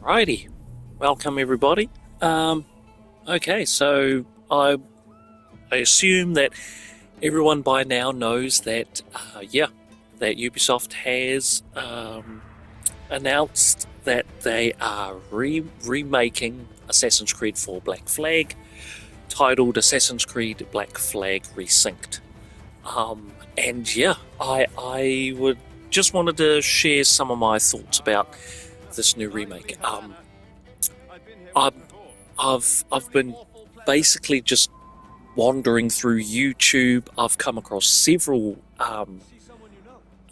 Alrighty, welcome everybody. Okay, so I assume that everyone by now knows that that Ubisoft has announced that they are remaking Assassin's Creed 4 Black Flag, titled Assassin's Creed Black Flag Resynced. And yeah, I would just wanted to share some of my thoughts about this new remake. I've been basically just wandering through YouTube. I've come across several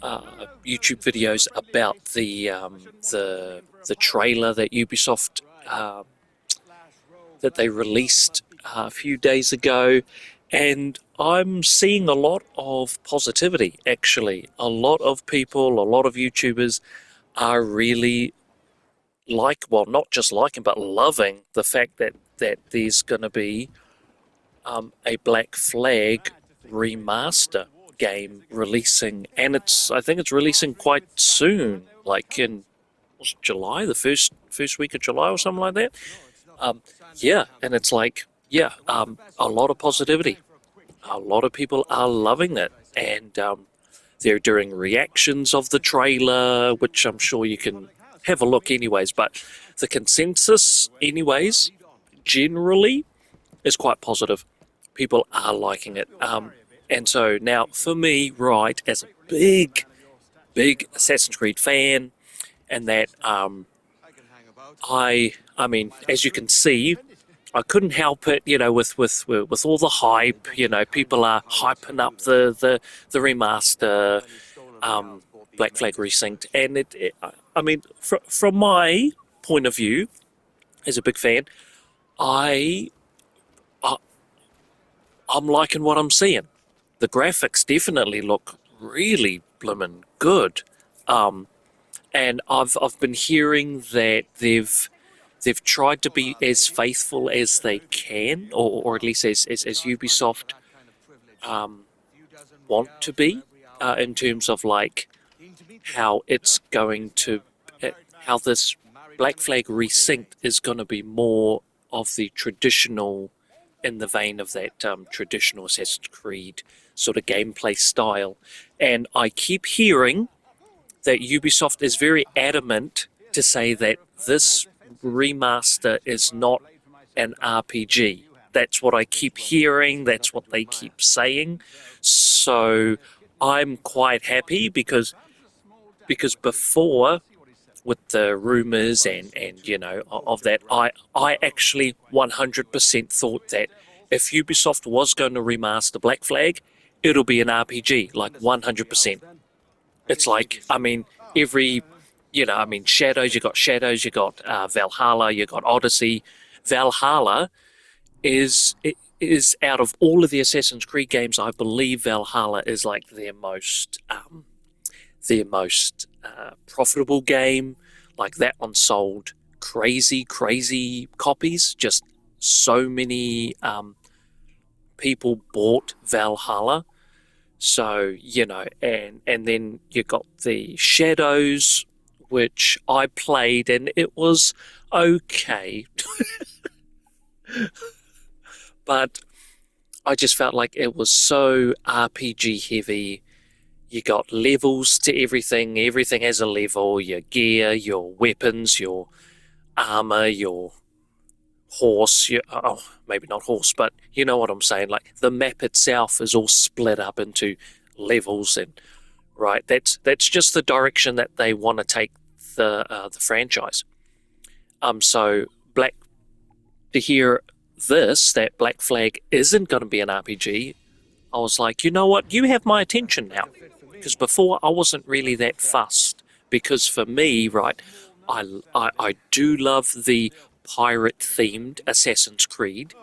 YouTube videos about the trailer that Ubisoft that they released a few days ago, and I'm seeing a lot of positivity. Actually, a lot of people, a lot of YouTubers are really not just liking, but loving the fact that there's going to be a Black Flag remaster game releasing, and I think it's releasing quite soon, like in July, the first week of July or something like that. And it's like, a lot of positivity. A lot of people are loving it, and they're doing reactions of the trailer, which I'm sure you can have a look anyways, but the consensus anyways generally is quite positive. People are liking it, and so now for me, right, as a big Assassin's Creed fan, and that I mean, as you can see, I couldn't help it, with all the hype. People are hyping up the remaster, Black Flag Resynced, and I mean, from my point of view, as a big fan, I, I I'm liking what I'm seeing. The graphics definitely look really blimmin' good, and I've been hearing that they've tried to be as faithful as they can, or at least as Ubisoft want to be, in terms of like how it's going to, how this Black Flag Resynced is going to be more of the traditional, in the vein of that traditional Assassin's Creed sort of gameplay style. And I keep hearing that Ubisoft is very adamant to say that this remaster is not an RPG. That's what I keep hearing, that's what they keep saying. So I'm quite happy because before, with the rumors and of that, I actually 100% thought that if Ubisoft was going to remaster Black Flag, it'll be an RPG, like 100%. It's like, I mean, every, Shadows, you got Valhalla, you got Odyssey. Valhalla is out of all of the Assassin's Creed games, I believe Valhalla is like their most profitable game. Like, that one sold crazy copies. Just so many people bought Valhalla. So, and then you got the Shadows, which I played, and it was okay. But I just felt like it was so RPG heavy. You got levels to everything. Everything has a level. Your gear, your weapons, your armor, your horse. Maybe not horse, but you know what I'm saying. Like, the map itself is all split up into levels, and right. That's just the direction that they want to take the franchise. So to hear that Black Flag isn't going to be an RPG, I was like, you know what? You have my attention now. Because before I wasn't really that fussed. Because for me, right, I do love the pirate-themed Assassin's Creed,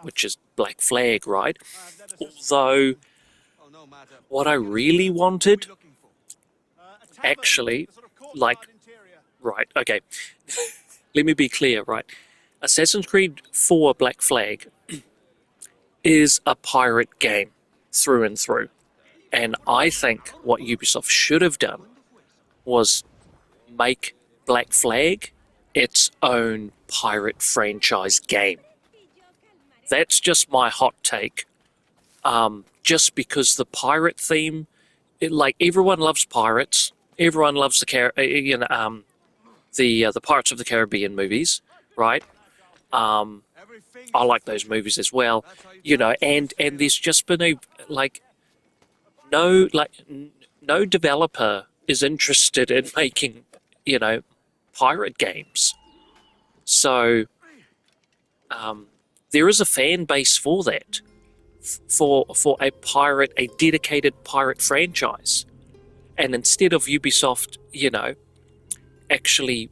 which is Black Flag, right? Although, what I really wanted, actually, like, right, okay, let me be clear, right? Assassin's Creed 4 Black Flag is a pirate game through and through. And I think what Ubisoft should have done was make Black Flag its own pirate franchise game. That's just my hot take. Just because the pirate theme, like everyone loves pirates, everyone loves the Pirates of the Caribbean movies, right? Um, I like those movies as well, and there's just been like like no developer is interested in making pirate games. So there is a fan base for that, for a dedicated pirate franchise, and instead of Ubisoft, actually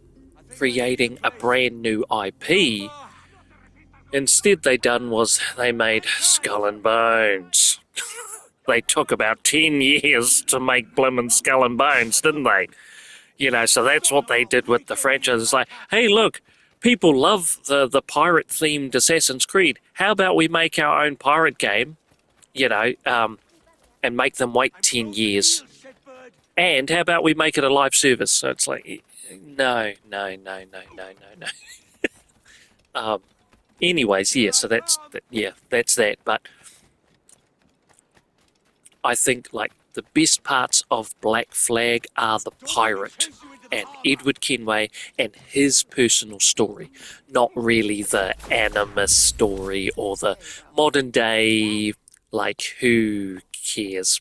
creating a brand new IP, instead they made Skull and Bones. They took about 10 years to make Blimmin' Skull and Bones, didn't they? So that's what they did with the franchise. It's like, hey, look, people love the pirate-themed Assassin's Creed. How about we make our own pirate game, and make them wait 10 years? And how about we make it a live service? So it's like, no. Anyways, yeah, so that's that. But I think like the best parts of Black Flag are the pirate and Edward Kenway and his personal story, not really the Animus story or the modern day, like, who cares?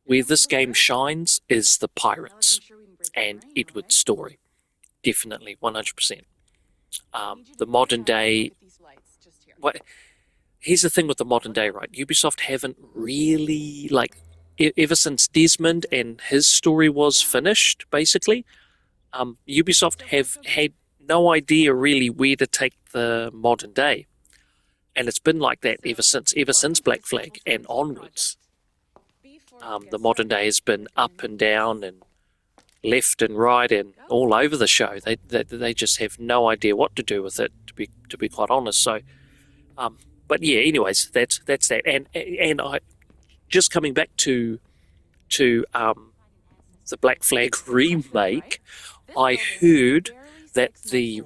Where this game shines is the pirates and Edward's story. Definitely, 100%. The modern day... Here's the thing with the modern day, right? Ubisoft haven't really, ever since Desmond and his story was finished, basically, Ubisoft have had no idea really where to take the modern day. And it's been like that ever since Black Flag and onwards. The modern day has been up and down and left and right and all over the show. They just have no idea what to do with it, to be quite honest. So, but yeah, anyways, that's that. And I just coming back to the Black Flag remake, I heard that the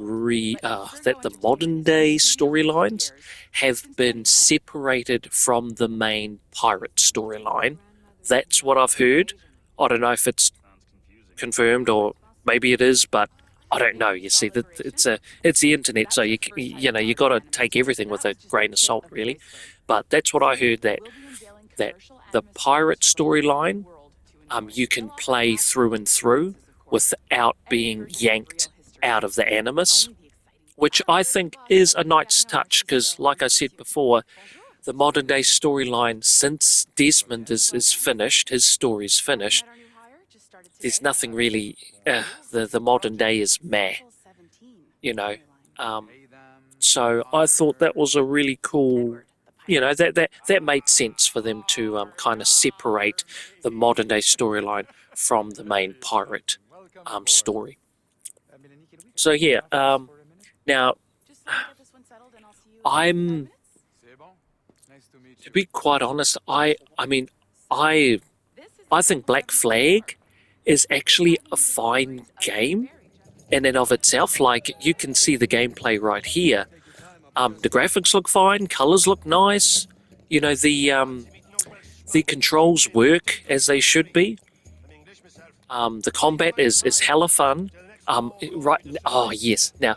modern day storylines have been separated from the main pirate storyline. That's what I've heard. I don't know if it's confirmed or maybe it is, but I don't know. You see, it's the internet, so you got to take everything with a grain of salt, really. But that's what I heard, that the pirate storyline, you can play through and through without being yanked out of the Animus, which I think is a nice touch, because like I said before, the modern day storyline, since Desmond is finished, his story's finished, there's nothing really, the modern day is meh, so I thought that was a really cool, that made sense for them to kind of separate the modern day storyline from the main pirate story. So yeah, now to be quite honest, I think Black Flag is actually a fine game in and of itself. Like, you can see the gameplay right here. The graphics look fine, colors look nice. The controls work as they should be. The combat is hella fun. Right. Oh yes. Now,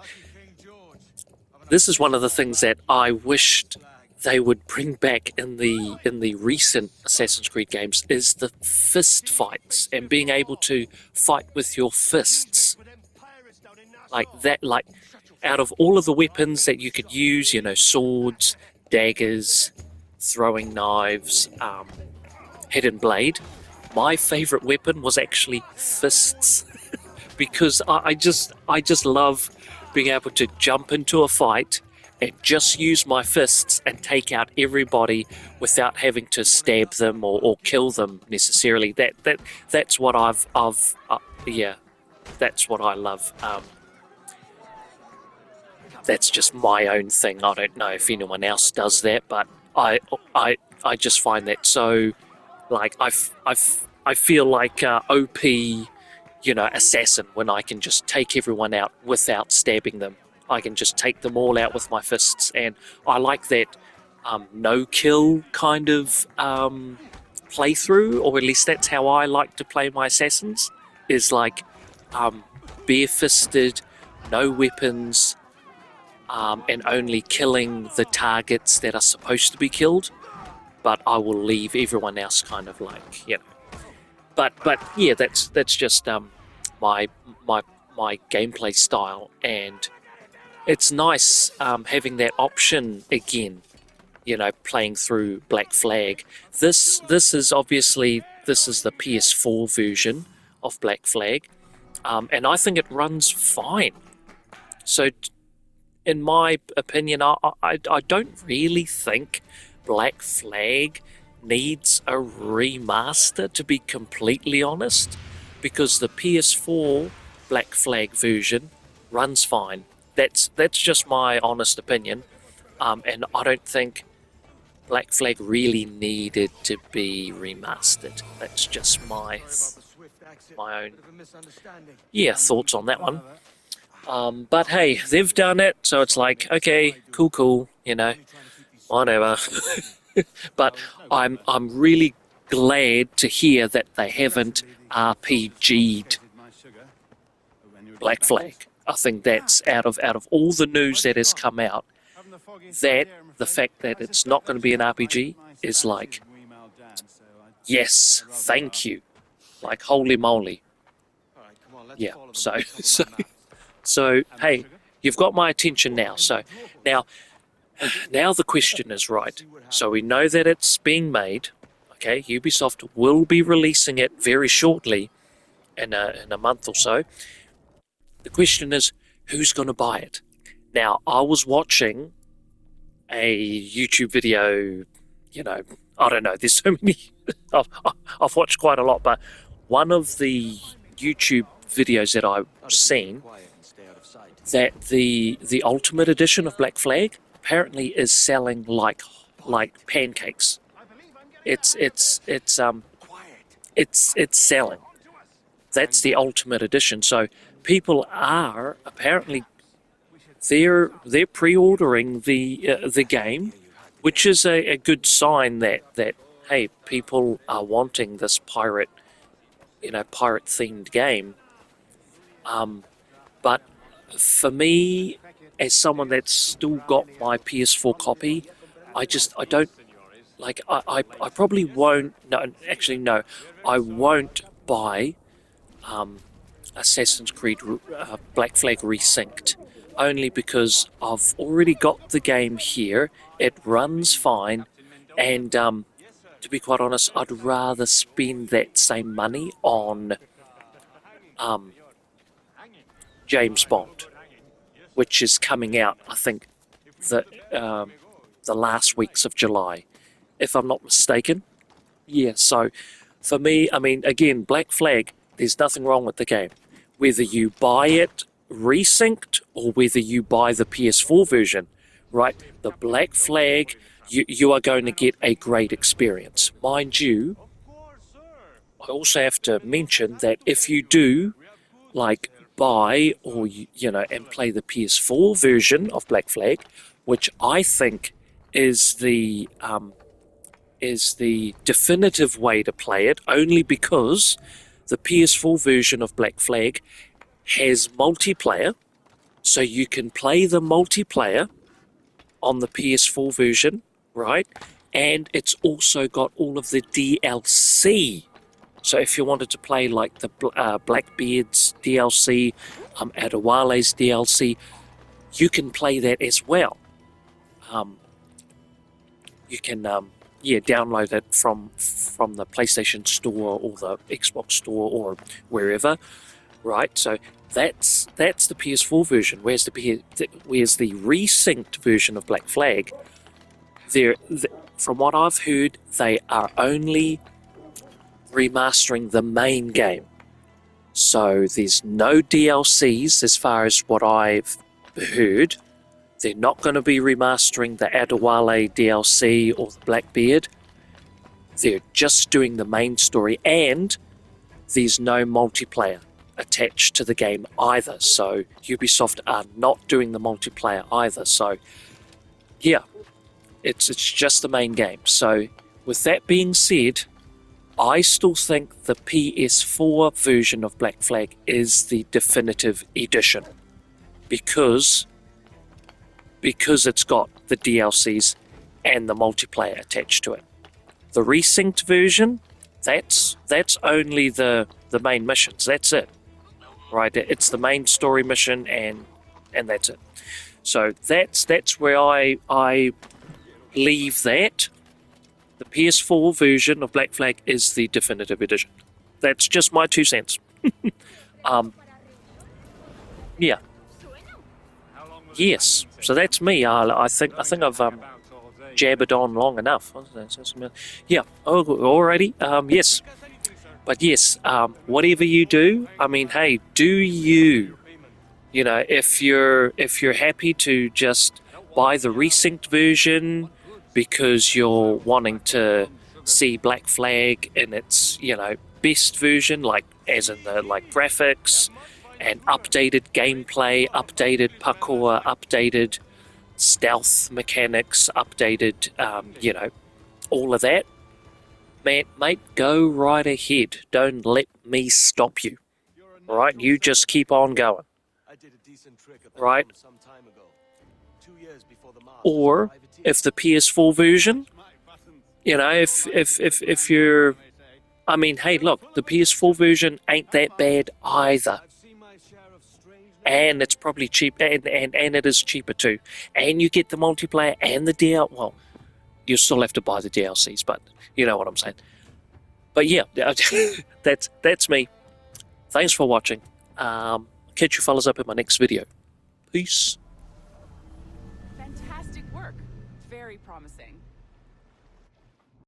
this is one of the things that I wished they would bring back in the recent Assassin's Creed games, is the fist fights and being able to fight with your fists. Like that, like out of all of the weapons that you could use, swords, daggers, throwing knives, hidden blade, my favorite weapon was actually fists. Because I just love being able to jump into a fight and just use my fists and take out everybody without having to stab them or kill them necessarily. That's what that's what I love. That's just my own thing. I don't know if anyone else does that, but I just find that so, like, I feel like OP. assassin when I can just take everyone out without stabbing them. I can just take them all out with my fists, and I like that no-kill kind of playthrough, or at least that's how I like to play my assassins, is like bare-fisted, no weapons, and only killing the targets that are supposed to be killed, but I will leave everyone else kind of like, But yeah, that's just my gameplay style, and it's nice having that option again. Playing through Black Flag. This is obviously the PS4 version of Black Flag, and I think it runs fine. So, in my opinion, I don't really think Black Flag needs a remaster, to be completely honest, because the PS4 Black Flag version runs fine. That's just my honest opinion, and I don't think Black Flag really needed to be remastered. That's just my own thoughts on that one. But hey, they've done it, so it's like, okay, cool, whatever. But I'm really glad to hear that they haven't RPG'd Black Flag. I think that's out of all the news that has come out, that the fact that it's not going to be an RPG is like, yes, thank you, like holy moly. Yeah. So hey, you've got my attention now. So now the question is, right, so we know that it's being made. Okay, Ubisoft will be releasing it very shortly, in a month or so. The question is, who's going to buy it? Now, I was watching a YouTube video, I don't know, there's so many, I've watched quite a lot, but one of the YouTube videos that I've seen, that the Ultimate Edition of Black Flag apparently is selling like pancakes. It's selling. That's the Ultimate Edition. So people are apparently they're pre-ordering the game, which is a good sign that hey, people are wanting this pirate themed game. But for me, as someone that's still got my PS4 copy, I don't like. I probably won't. No, actually, no, I won't buy Assassin's Creed Black Flag Resynced, only because I've already got the game here. It runs fine, and to be quite honest, I'd rather spend that same money on James Bond, which is coming out, I think, the last weeks of July, if I'm not mistaken. Yeah, so for me, I mean, again, Black Flag, there's nothing wrong with the game. Whether you buy it resynced or whether you buy the PS4 version, right? The Black Flag, you are going to get a great experience. Mind you, I also have to mention that if you do, like, buy or and play the PS4 version of Black Flag, which I think is the definitive way to play it, only because the PS4 version of Black Flag has multiplayer, so you can play the multiplayer on the PS4 version, right? And it's also got all of the DLC. So if you wanted to play like the Blackbeard's DLC, Adewale's DLC, you can play that as well. You can download it from the PlayStation Store or the Xbox Store or wherever, right? So that's the PS4 version. Where's the resynced version of Black Flag? From what I've heard, they are only remastering the main game. So there's no DLCs as far as what I've heard. They're not going to be remastering the Adewale DLC or the Blackbeard. They're just doing the main story, and there's no multiplayer. attached to the game either. So Ubisoft are not doing the multiplayer either. So yeah, it's just the main game. So with that being said, I still think the PS4 version of Black Flag is the definitive edition because it's got the DLCs and the multiplayer attached to it. The resynced version, that's only the main missions. That's it, right? It's the main story mission and that's it. So that's where I leave that. The PS4 version of Black Flag is the definitive edition. That's just my 2 cents. Yeah. Yes. So that's me. I think I've jabbered on long enough. Yeah. Oh, alrighty. Yes. But yes. Whatever you do, I mean, hey, do you? You know, if you're happy to just buy the resynced version because you're wanting to see Black Flag in its, best version, like as in the graphics and updated gameplay, updated parkour, updated stealth mechanics, updated, all of that, mate, go right ahead. Don't let me stop you. All right, you just keep on going. Right? Or if the PS4 version, if you're, I mean, hey, look, the PS4 version ain't that bad either. And it's probably cheap, and it is cheaper too. And you get the multiplayer and the DL. Well, you still have to buy the DLCs, but you know what I'm saying. But yeah, that's me. Thanks for watching. Catch you fellas up in my next video. Peace. Fantastic work. Very promising.